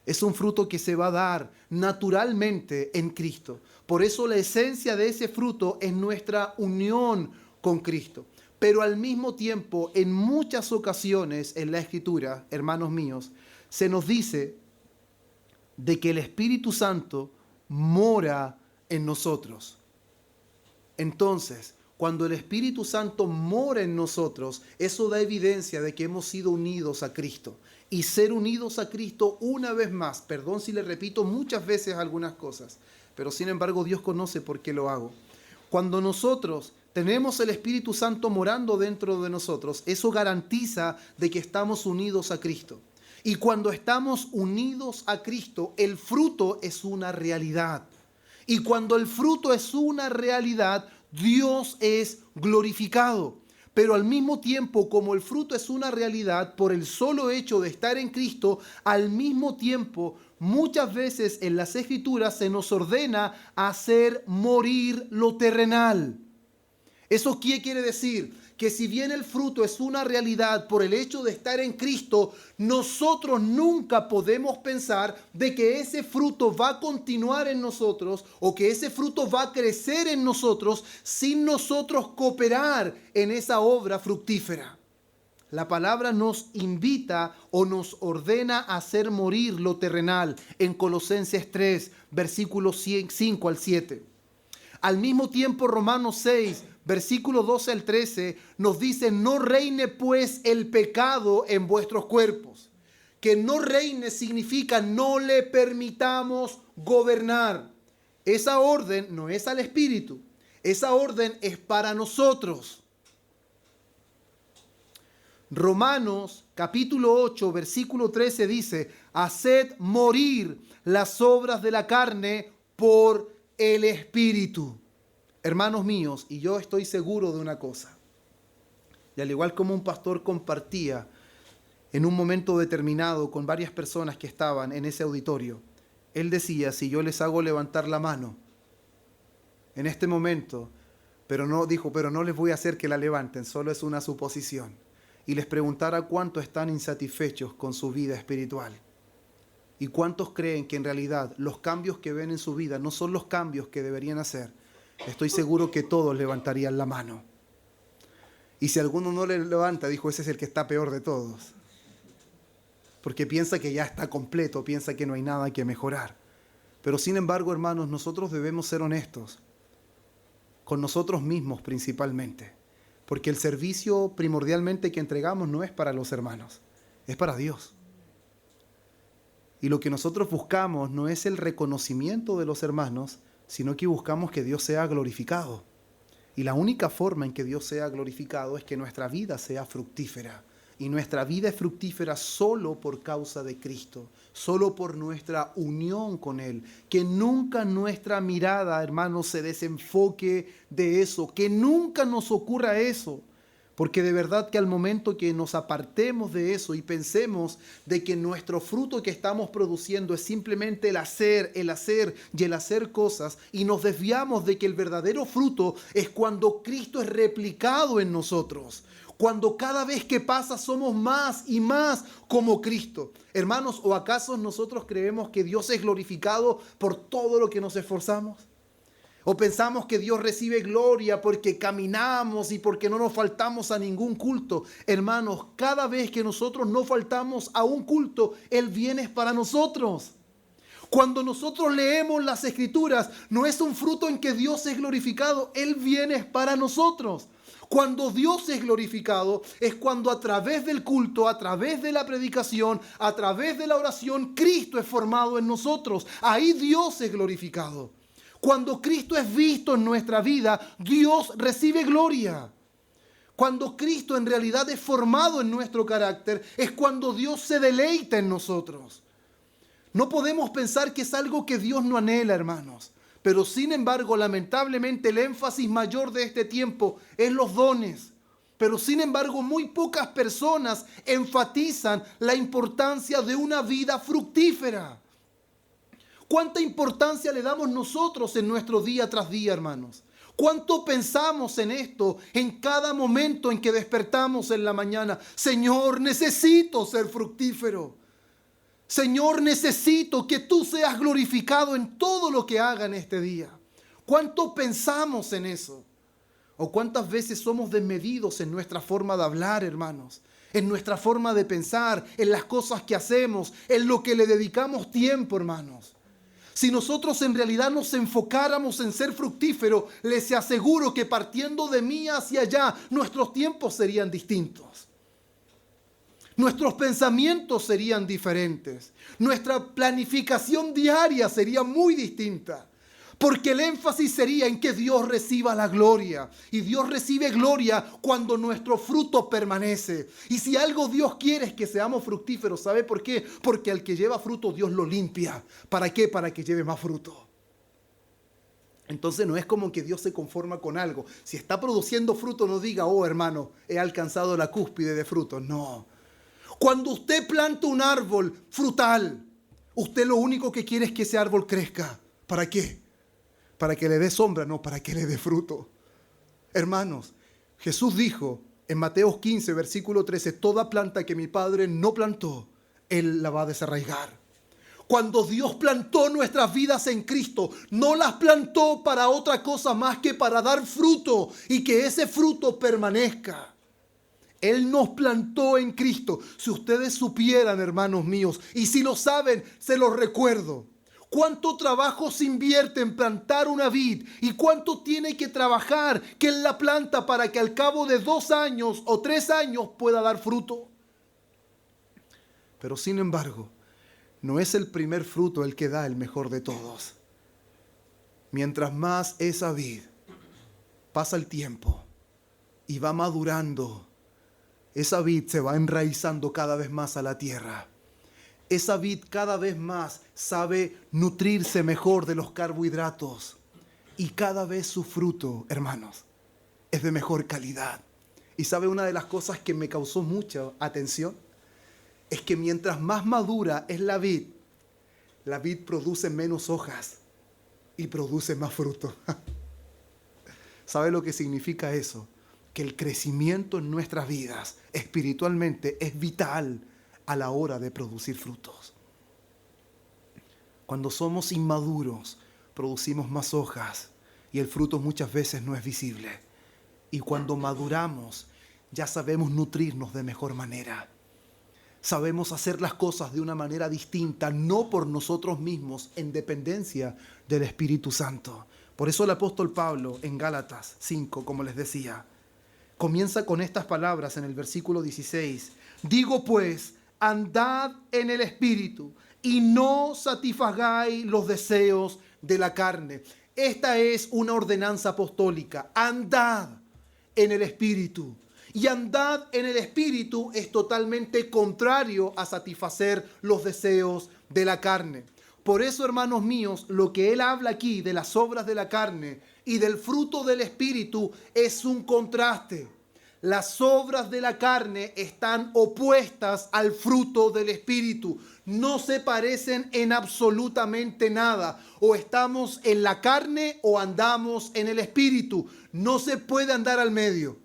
es un fruto que se va a dar naturalmente en Cristo. Por eso la esencia de ese fruto es nuestra unión con Cristo. Pero al mismo tiempo, en muchas ocasiones en la Escritura, hermanos míos, se nos dice de que el Espíritu Santo mora en nosotros. Entonces, cuando el Espíritu Santo mora en nosotros, eso da evidencia de que hemos sido unidos a Cristo. Y ser unidos a Cristo una vez más, perdón si le repito muchas veces algunas cosas, pero sin embargo Dios conoce por qué lo hago. Cuando nosotros tenemos el Espíritu Santo morando dentro de nosotros, eso garantiza de que estamos unidos a Cristo. Y cuando estamos unidos a Cristo, el fruto es una realidad. Y cuando el fruto es una realidad, Dios es glorificado. Pero al mismo tiempo, como el fruto es una realidad, por el solo hecho de estar en Cristo, al mismo tiempo muchas veces en las Escrituras se nos ordena hacer morir lo terrenal. ¿Eso qué quiere decir? Que si bien el fruto es una realidad por el hecho de estar en Cristo, nosotros nunca podemos pensar de que ese fruto va a continuar en nosotros o que ese fruto va a crecer en nosotros sin nosotros cooperar en esa obra fructífera. La palabra nos invita o nos ordena a hacer morir lo terrenal en Colosenses 3, versículos 5 al 7. Al mismo tiempo, Romanos 6, versículos 12 al 13, nos dice: no reine pues el pecado en vuestros cuerpos. Que no reine significa no le permitamos gobernar. Esa orden no es al Espíritu, esa orden es para nosotros. Romanos capítulo 8, versículo 13 dice: haced morir las obras de la carne por el Espíritu. Hermanos míos, y yo estoy seguro de una cosa, y al igual como un pastor compartía en un momento determinado con varias personas que estaban en ese auditorio, él decía: si yo les hago levantar la mano en este momento, pero no les voy a hacer que la levanten, solo es una suposición, y les preguntara cuántos están insatisfechos con su vida espiritual y cuántos creen que en realidad los cambios que ven en su vida no son los cambios que deberían hacer, estoy seguro que todos levantarían la mano. Y si alguno no le levanta, dijo: ese es el que está peor de todos, porque piensa que ya está completo, piensa que no hay nada que mejorar. Pero sin embargo, hermanos, nosotros debemos ser honestos con nosotros mismos principalmente. Porque el servicio primordialmente que entregamos no es para los hermanos, es para Dios. Y lo que nosotros buscamos no es el reconocimiento de los hermanos, sino que buscamos que Dios sea glorificado. Y la única forma en que Dios sea glorificado es que nuestra vida sea fructífera. Y nuestra vida es fructífera solo por causa de Cristo, solo por nuestra unión con Él. Que nunca nuestra mirada, hermanos, se desenfoque de eso, que nunca nos ocurra eso. Porque de verdad que al momento que nos apartemos de eso y pensemos de que nuestro fruto que estamos produciendo es simplemente el hacer y el hacer cosas, y nos desviamos de que el verdadero fruto es cuando Cristo es replicado en nosotros. Cuando cada vez que pasa somos más y más como Cristo. Hermanos, ¿o acaso nosotros creemos que Dios es glorificado por todo lo que nos esforzamos? ¿O pensamos que Dios recibe gloria porque caminamos y porque no nos faltamos a ningún culto? Hermanos, cada vez que nosotros no faltamos a un culto, Él viene para nosotros. Cuando nosotros leemos las Escrituras, no es un fruto en que Dios es glorificado, Él viene para nosotros. Cuando Dios es glorificado es cuando a través del culto, a través de la predicación, a través de la oración, Cristo es formado en nosotros. Ahí Dios es glorificado. Cuando Cristo es visto en nuestra vida, Dios recibe gloria. Cuando Cristo en realidad es formado en nuestro carácter, es cuando Dios se deleita en nosotros. No podemos pensar que es algo que Dios no anhela, hermanos. Pero sin embargo, lamentablemente, el énfasis mayor de este tiempo es los dones. Pero sin embargo, muy pocas personas enfatizan la importancia de una vida fructífera. ¿Cuánta importancia le damos nosotros en nuestro día tras día, hermanos? ¿Cuánto pensamos en esto en cada momento en que despertamos en la mañana? Señor, necesito ser fructífero. Señor, necesito que tú seas glorificado en todo lo que haga en este día. ¿Cuánto pensamos en eso? ¿O cuántas veces somos desmedidos en nuestra forma de hablar, hermanos? En nuestra forma de pensar, en las cosas que hacemos, en lo que le dedicamos tiempo, hermanos. Si nosotros en realidad nos enfocáramos en ser fructíferos, les aseguro que partiendo de mí hacia allá, nuestros tiempos serían distintos. Nuestros pensamientos serían diferentes. Nuestra planificación diaria sería muy distinta. Porque el énfasis sería en que Dios reciba la gloria. Y Dios recibe gloria cuando nuestro fruto permanece. Y si algo Dios quiere es que seamos fructíferos. ¿Sabe por qué? Porque al que lleva fruto Dios lo limpia. ¿Para qué? Para que lleve más fruto. Entonces no es como que Dios se conforma con algo. Si está produciendo fruto, no diga: oh hermano, he alcanzado la cúspide de fruto. No. Cuando usted planta un árbol frutal, Usted lo único que quiere es que ese árbol crezca. ¿Para qué? Para que le dé sombra, no, para que le dé fruto. Hermanos, Jesús dijo en Mateo 15, versículo 13, toda planta que mi Padre no plantó, Él la va a desarraigar. Cuando Dios plantó nuestras vidas en Cristo, no las plantó para otra cosa más que para dar fruto y que ese fruto permanezca. Él nos plantó en Cristo. Si ustedes supieran, hermanos míos, y si lo saben, se los recuerdo. ¿Cuánto trabajo se invierte en plantar una vid? ¿Y cuánto tiene que trabajar que él la planta para que al cabo de 2 años o 3 años pueda dar fruto? Pero sin embargo, no es el primer fruto el que da el mejor de todos. Mientras más esa vid pasa el tiempo y va madurando, esa vid se va enraizando cada vez más a la tierra. Esa vid cada vez más sabe nutrirse mejor de los carbohidratos. Y cada vez su fruto, hermanos, es de mejor calidad. Y sabe, una de las cosas que me causó mucha atención es que mientras más madura es la vid produce menos hojas y produce más fruto. ¿Sabe lo que significa eso? Que el crecimiento en nuestras vidas espiritualmente es vital a la hora de producir frutos. Cuando somos inmaduros, producimos más hojas y el fruto muchas veces no es visible. Y cuando maduramos, ya sabemos nutrirnos de mejor manera. Sabemos hacer las cosas de una manera distinta, no por nosotros mismos, en dependencia del Espíritu Santo. Por eso el apóstol Pablo en Gálatas 5, como les decía, comienza con estas palabras en el versículo 16. Digo pues, andad en el Espíritu y no satisfagáis los deseos de la carne. Esta es una ordenanza apostólica. Andad en el Espíritu. Y andad en el Espíritu es totalmente contrario a satisfacer los deseos de la carne. Por eso, hermanos míos, lo que él habla aquí de las obras de la carne y del fruto del Espíritu es un contraste. Las obras de la carne están opuestas al fruto del Espíritu. No se parecen en absolutamente nada. O estamos en la carne o andamos en el Espíritu. No se puede andar al medio.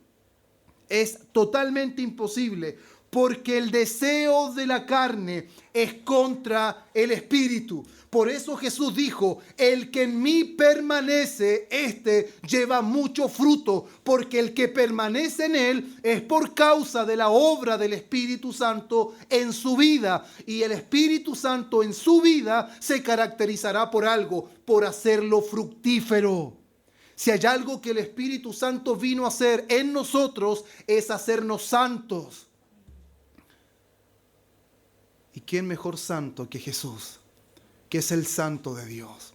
Es totalmente imposible, porque el deseo de la carne es contra el Espíritu. Por eso Jesús dijo, el que en mí permanece, este lleva mucho fruto, porque el que permanece en él es por causa de la obra del Espíritu Santo en su vida. Y el Espíritu Santo en su vida se caracterizará por algo, por hacerlo fructífero. Si hay algo que el Espíritu Santo vino a hacer en nosotros, es hacernos santos. ¿Y quién mejor santo que Jesús, que es el santo de Dios?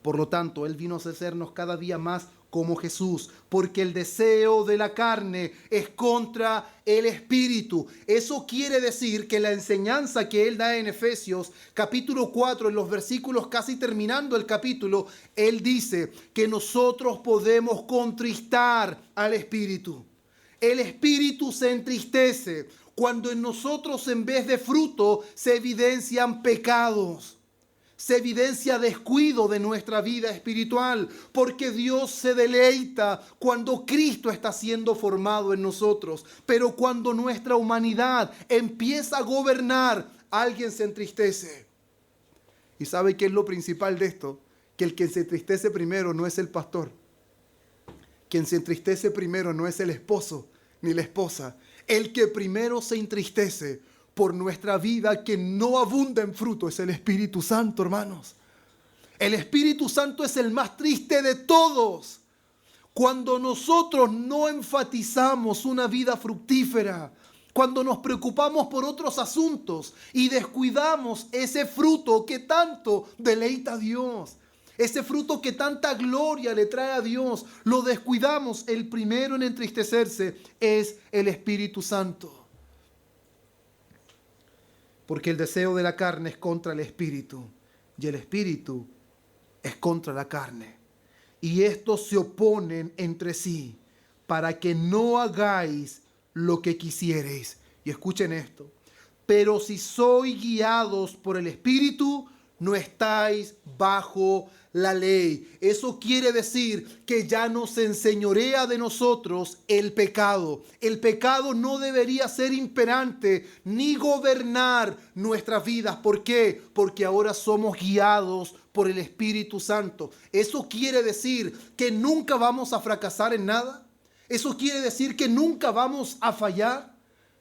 Por lo tanto, Él vino a hacernos cada día más como Jesús, porque el deseo de la carne es contra el Espíritu. Eso quiere decir que la enseñanza que Él da en Efesios capítulo 4, en los versículos casi terminando el capítulo, Él dice que nosotros podemos contristar al Espíritu. El Espíritu se entristece cuando en nosotros, en vez de fruto, se evidencian pecados. Se evidencia descuido de nuestra vida espiritual, porque Dios se deleita cuando Cristo está siendo formado en nosotros. Pero cuando nuestra humanidad empieza a gobernar, alguien se entristece. ¿Y sabe qué es lo principal de esto? Que el que se entristece primero no es el pastor. Quien se entristece primero no es el esposo ni la esposa. El que primero se entristece por nuestra vida que no abunda en fruto es el Espíritu Santo, hermanos. El Espíritu Santo es el más triste de todos. Cuando nosotros no enfatizamos una vida fructífera, cuando nos preocupamos por otros asuntos y descuidamos ese fruto que tanto deleita a Dios, ese fruto que tanta gloria le trae a Dios, lo descuidamos. El primero en entristecerse es el Espíritu Santo. Porque el deseo de la carne es contra el Espíritu y el Espíritu es contra la carne. Y estos se oponen entre sí para que no hagáis lo que quisiereis. Y escuchen esto. Pero si sois guiados por el Espíritu, no estáis bajo la ley. Eso quiere decir que ya no se enseñorea de nosotros el pecado. El pecado no debería ser imperante ni gobernar nuestras vidas. ¿Por qué? Porque ahora somos guiados por el Espíritu Santo. Eso quiere decir que nunca vamos a fracasar en nada. Eso quiere decir que nunca vamos a fallar.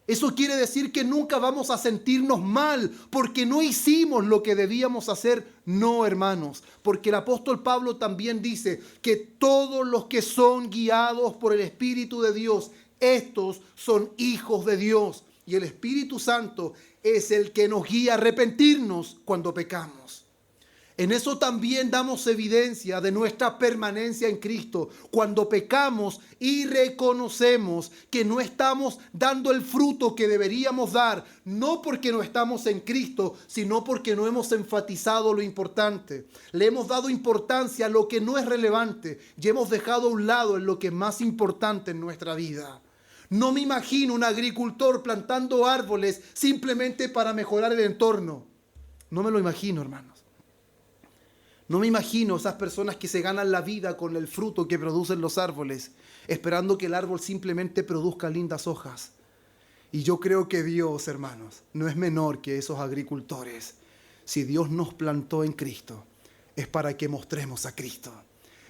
Eso quiere decir que nunca vamos a sentirnos mal porque no hicimos lo que debíamos hacer. No, hermanos, porque el apóstol Pablo también dice que todos los que son guiados por el Espíritu de Dios, estos son hijos de Dios. Y el Espíritu Santo es el que nos guía a arrepentirnos cuando pecamos. En eso también damos evidencia de nuestra permanencia en Cristo, cuando pecamos y reconocemos que no estamos dando el fruto que deberíamos dar, no porque no estamos en Cristo, sino porque no hemos enfatizado lo importante. Le hemos dado importancia a lo que no es relevante y hemos dejado a un lado en lo que es más importante en nuestra vida. No me imagino un agricultor plantando árboles simplemente para mejorar el entorno. No me lo imagino, hermanos. No me imagino esas personas que se ganan la vida con el fruto que producen los árboles, esperando que el árbol simplemente produzca lindas hojas. Y yo creo que Dios, hermanos, no es menor que esos agricultores. Si Dios nos plantó en Cristo, es para que mostremos a Cristo.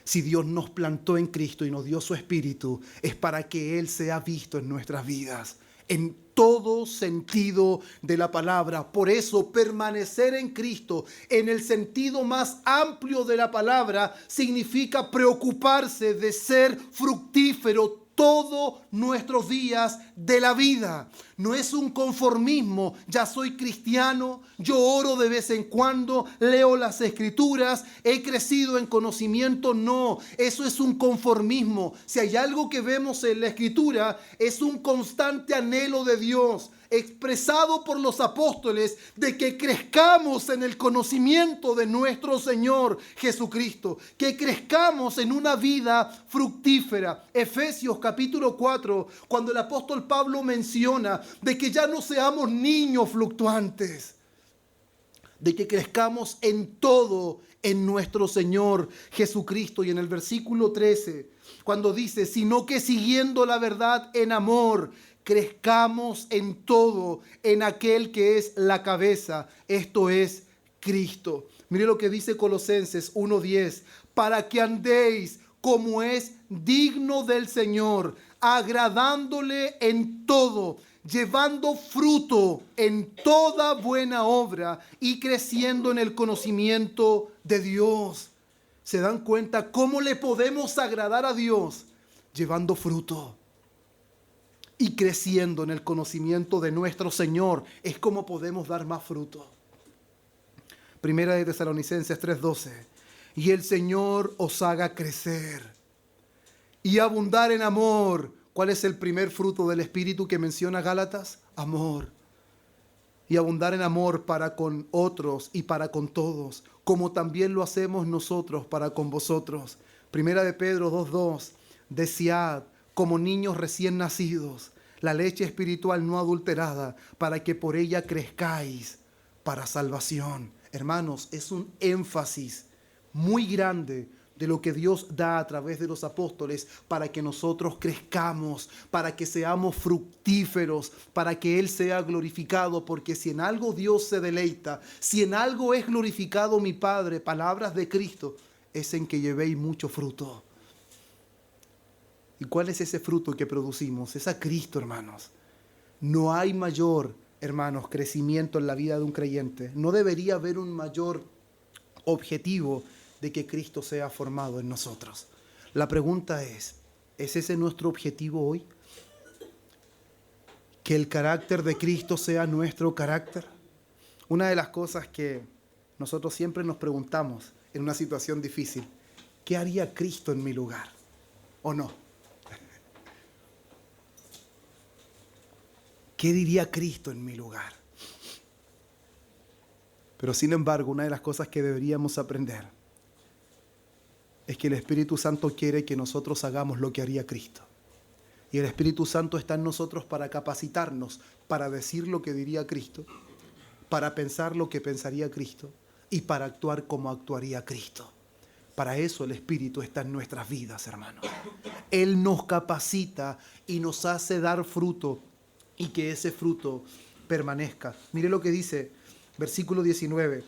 Si Dios nos plantó en Cristo y nos dio su Espíritu, es para que Él sea visto en nuestras vidas, en todo sentido de la palabra. Por eso, permanecer en Cristo, en el sentido más amplio de la palabra, significa preocuparse de ser fructífero todos nuestros días de la vida. No es un conformismo, ya soy cristiano, yo oro de vez en cuando, leo las escrituras, he crecido en conocimiento. No, eso es un conformismo. Si hay algo que vemos en la escritura, es un constante anhelo de Dios, expresado por los apóstoles, de que crezcamos en el conocimiento de nuestro Señor Jesucristo, que crezcamos en una vida fructífera. Efesios capítulo 4, cuando el apóstol Pablo menciona de que ya no seamos niños fluctuantes, de que crezcamos en todo en nuestro Señor Jesucristo. Y en el versículo 13, cuando dice, sino que siguiendo la verdad en amor, crezcamos en todo en aquel que es la cabeza, esto es Cristo. Mire lo que dice Colosenses 1:10, para que andéis como es digno del Señor, agradándole en todo, llevando fruto en toda buena obra y creciendo en el conocimiento de Dios. ¿Se dan cuenta cómo le podemos agradar a Dios? Llevando fruto y creciendo en el conocimiento de nuestro Señor. Es como podemos dar más fruto. Primera de Tesalonicenses 3:12. Y el Señor os haga crecer y abundar en amor. ¿Cuál es el primer fruto del Espíritu que menciona Gálatas? Amor. Y abundar en amor para con otros y para con todos, como también lo hacemos nosotros para con vosotros. Primera de Pedro 2:2. Desead como niños recién nacidos la leche espiritual no adulterada, para que por ella crezcáis para salvación. Hermanos, es un énfasis muy grande de lo que Dios da a través de los apóstoles para que nosotros crezcamos, para que seamos fructíferos, para que Él sea glorificado. Porque si en algo Dios se deleita, si en algo es glorificado mi Padre, palabras de Cristo, es en que llevéis mucho fruto. ¿Y cuál es ese fruto que producimos? Es a Cristo, hermanos. No hay mayor, hermanos, crecimiento en la vida de un creyente. No debería haber un mayor objetivo de que Cristo sea formado en nosotros. La pregunta ¿es ese nuestro objetivo hoy? ¿Que el carácter de Cristo sea nuestro carácter? Una de las cosas que nosotros siempre nos preguntamos en una situación difícil, ¿qué haría Cristo en mi lugar? ¿O no? ¿Qué diría Cristo en mi lugar? Pero sin embargo, una de las cosas que deberíamos aprender es que el Espíritu Santo quiere que nosotros hagamos lo que haría Cristo. Y el Espíritu Santo está en nosotros para capacitarnos, para decir lo que diría Cristo, para pensar lo que pensaría Cristo y para actuar como actuaría Cristo. Para eso el Espíritu está en nuestras vidas, hermanos. Él nos capacita y nos hace dar fruto y que ese fruto permanezca. Mire lo que dice, versículo 19.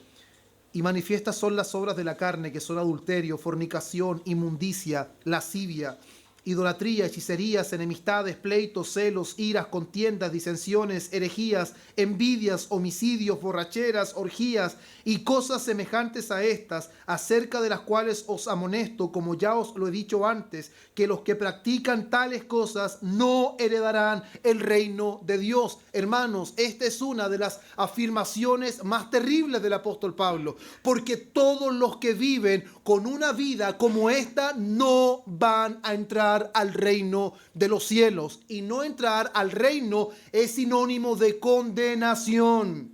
Y manifiestas son las obras de la carne, que son adulterio, fornicación, inmundicia, lascivia, idolatría, hechicerías, enemistades, pleitos, celos, iras, contiendas, disensiones, herejías, envidias, homicidios, borracheras, orgías y cosas semejantes a estas, acerca de las cuales os amonesto, como ya os lo he dicho antes, que los que practican tales cosas no heredarán el reino de Dios. Hermanos, esta es una de las afirmaciones más terribles del apóstol Pablo, porque todos los que viven con una vida como esta no van a entrar al reino de los cielos. Y no entrar al reino es sinónimo de condenación.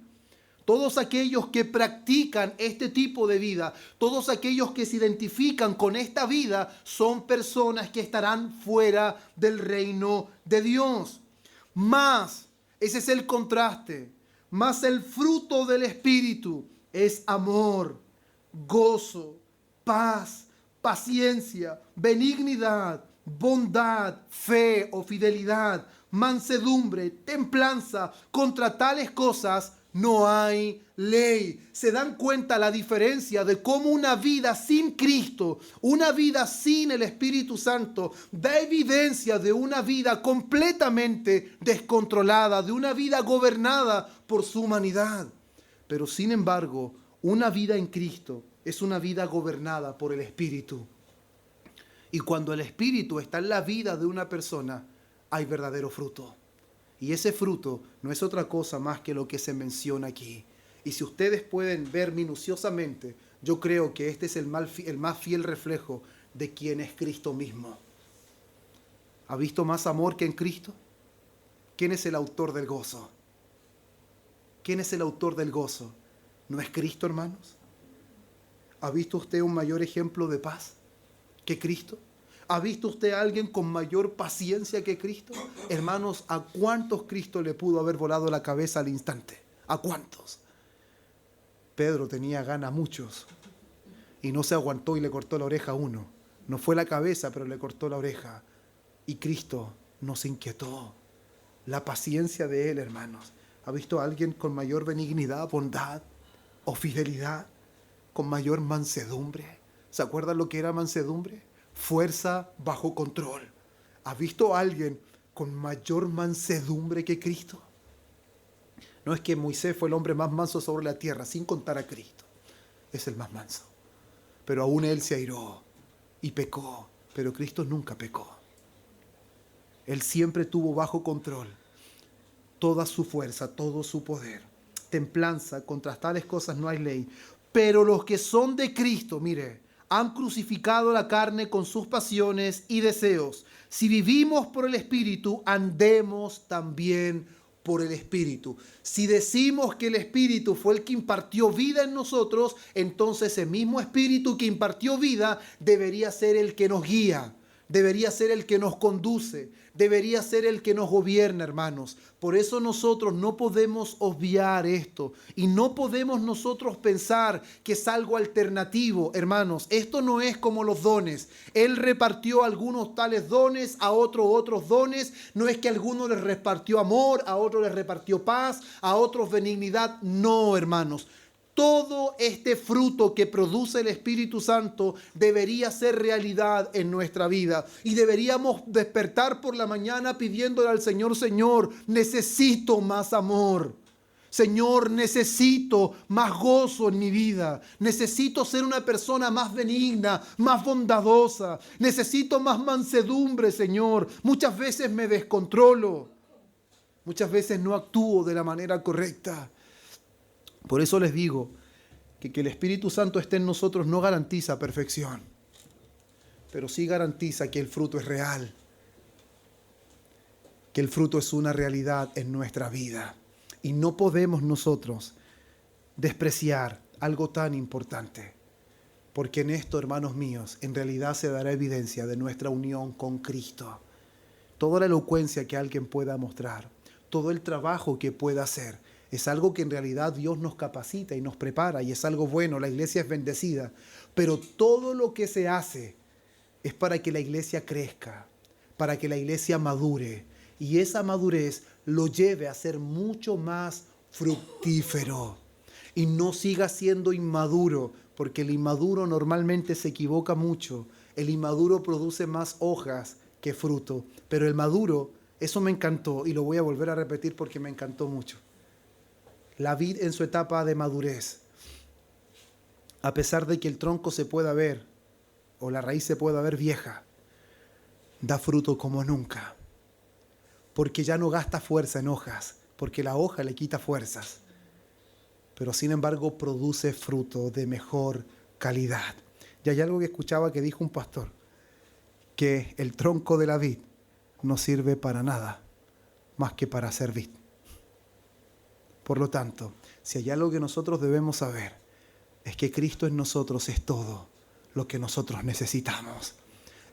Todos aquellos que practican este tipo de vida, todos aquellos que se identifican con esta vida, son personas que estarán fuera del reino de Dios. Más, ese es el contraste, más el fruto del Espíritu es amor, gozo, paz, paciencia, benignidad, bondad, fe o fidelidad, mansedumbre, templanza. Contra tales cosas no hay ley. ¿Se dan cuenta la diferencia de cómo una vida sin Cristo, una vida sin el Espíritu Santo, da evidencia de una vida completamente descontrolada, de una vida gobernada por su humanidad? Pero sin embargo, una vida en Cristo es una vida gobernada por el Espíritu. Y cuando el Espíritu está en la vida de una persona, hay verdadero fruto. Y ese fruto no es otra cosa más que lo que se menciona aquí. Y si ustedes pueden ver minuciosamente, yo creo que este es el más fiel reflejo de quién es Cristo mismo. ¿Ha visto más amor que en Cristo? ¿Quién es el autor del gozo? ¿Quién es el autor del gozo? ¿No es Cristo, hermanos? ¿Ha visto usted un mayor ejemplo de paz que Cristo? ¿Ha visto usted a alguien con mayor paciencia que Cristo? Hermanos, ¿a cuántos Cristo le pudo haber volado la cabeza al instante? ¿A cuántos? Pedro tenía ganas muchos y no se aguantó y le cortó la oreja a uno. No fue la cabeza, pero le cortó la oreja. Y Cristo nos inquietó. La paciencia de Él, hermanos. ¿Ha visto a alguien con mayor benignidad, bondad o fidelidad? Con mayor mansedumbre. ¿Se acuerdan lo que era mansedumbre? Fuerza bajo control. ¿Ha visto a alguien con mayor mansedumbre que Cristo? No es que Moisés fue el hombre más manso sobre la tierra, sin contar a Cristo. Es el más manso. Pero aún él se airó y pecó. Pero Cristo nunca pecó. Él siempre tuvo bajo control toda su fuerza, todo su poder. Templanza, contra tales cosas no hay ley. Pero los que son de Cristo, mire, han crucificado la carne con sus pasiones y deseos. Si vivimos por el Espíritu, andemos también por el Espíritu. Si decimos que el Espíritu fue el que impartió vida en nosotros, entonces ese mismo Espíritu que impartió vida debería ser el que nos guía, debería ser el que nos conduce, debería ser el que nos gobierna, hermanos. Por eso nosotros no podemos obviar esto y no podemos nosotros pensar que es algo alternativo, hermanos. Esto no es como los dones. Él repartió algunos tales dones, a otros otros dones. No es que a algunos les repartió amor, a otros les repartió paz, a otros benignidad. No, hermanos. Todo este fruto que produce el Espíritu Santo debería ser realidad en nuestra vida. Y deberíamos despertar por la mañana pidiéndole al Señor: Señor, necesito más amor. Señor, necesito más gozo en mi vida. Necesito ser una persona más benigna, más bondadosa. Necesito más mansedumbre, Señor. Muchas veces me descontrolo. Muchas veces no actúo de la manera correcta. Por eso les digo que el Espíritu Santo esté en nosotros no garantiza perfección, pero sí garantiza que el fruto es real, que el fruto es una realidad en nuestra vida. Y no podemos nosotros despreciar algo tan importante, porque en esto, hermanos míos, en realidad se dará evidencia de nuestra unión con Cristo. toda la elocuencia que alguien pueda mostrar, todo el trabajo que pueda hacer, es algo que en realidad Dios nos capacita y nos prepara y es algo bueno, la iglesia es bendecida, pero todo lo que se hace es para que la iglesia crezca, para que la iglesia madure y esa madurez lo lleve a ser mucho más fructífero y no siga siendo inmaduro, porque el inmaduro normalmente se equivoca mucho. El inmaduro produce más hojas que fruto, pero el maduro, eso me encantó y lo voy a volver a repetir porque me encantó mucho. La vid en su etapa de madurez, a pesar de que el tronco se pueda ver o la raíz se pueda ver vieja, da fruto como nunca, porque ya no gasta fuerza en hojas, porque la hoja le quita fuerzas, pero sin embargo produce fruto de mejor calidad. Y hay algo que escuchaba que dijo un pastor, que el tronco de la vid no sirve para nada más que para hacer vid. Por lo tanto, si hay algo que nosotros debemos saber, es que Cristo en nosotros es todo lo que nosotros necesitamos.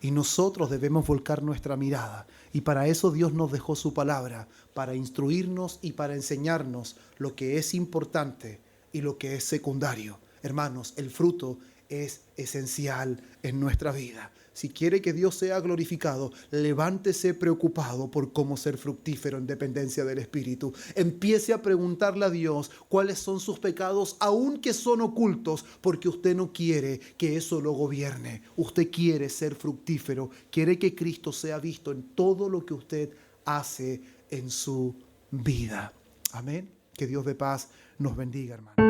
Y nosotros debemos volcar nuestra mirada. Y para eso Dios nos dejó su palabra, para instruirnos y para enseñarnos lo que es importante y lo que es secundario. Hermanos, el fruto es esencial en nuestra vida. Si quiere que Dios sea glorificado, levántese preocupado por cómo ser fructífero en dependencia del Espíritu. Empiece a preguntarle a Dios cuáles son sus pecados, aunque son ocultos, porque usted no quiere que eso lo gobierne. Usted quiere ser fructífero, quiere que Cristo sea visto en todo lo que usted hace en su vida. Amén. Que Dios de paz nos bendiga, hermano.